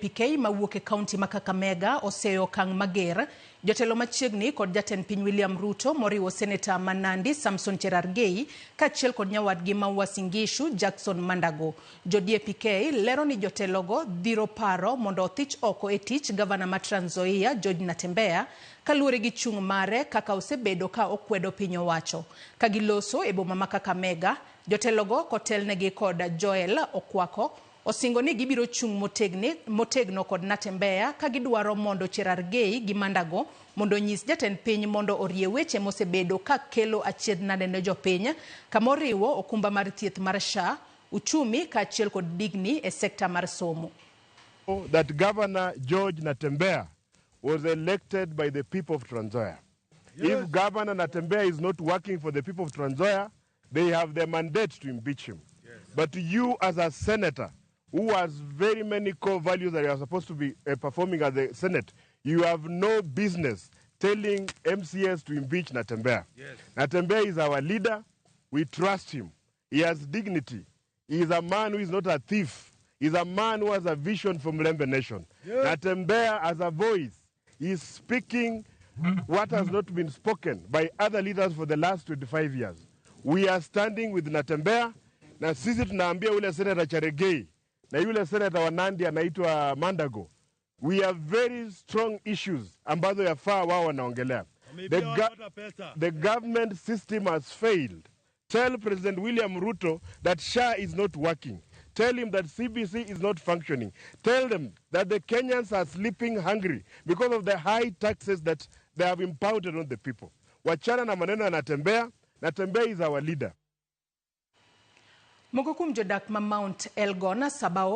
DAP-K mawuok kaunti ma Kakamega oseyo kang mager jotelo machiegni kod jatend piny William Ruto moriwo seneta Manandi Samson Cherargei kachiel kod nyawadgi ma Uasin Gishu Jackson Mandago. Jo DAP-K lero ni jotelogo dhiro paro mondo othich oko e tich Gavana ma Trans Nzoia George Natembeya kaluwore gi chung' mare kaka osebedo ka okwedo piny owacho. Kagiloso e boma ma Kakamega, jotelogo kotelnegi kod Joel Okwako osingo ni gibiro chung' motegno kod Natembeya ka gidwaro mondo Cherargei gi Mandago mondo nyis jatend piny mondo orie weche mosebedo ka kelo achiedhnade ne jopiny kamoriwo okumba mar thieth mar SHA, uchumi kaachiel kod digni e sekta mar somo. That Governor George Natembeya was elected by the people of Trans Nzoia. Yes. If Governor Natembeya is not working for the people of Trans Nzoia, they have the mandate to impeach him. Yes. But you as a senator, who has very many core values that you are supposed to be performing at the Senate, you have no business telling MCS to impeach Natembeya. Yes. Natembeya is our leader. We trust him. He has dignity. He is a man who is not a thief. He is a man who has a vision for Mlembe Nation. Yes. Natembeya has a voice. He is speaking what has not been spoken by other leaders for the last 25 years. We are standing with Natembeya. Na sisi tunaambia ule Senator Cherargei na yule Senator wa Nandi anaitwa Mandago. We have very strong issues ambazo yafaa wao wanaongelea. The government system has failed. Tell President William Ruto that SHA is not working. Tell him that CBC is not functioning. Tell them that the Kenyans are sleeping hungry because of the high taxes that they have impounded on the people. Wachana na maneno ya Natembeya. Natembeya is our leader. Moko kuom jodak ma Mount Elgon Sabao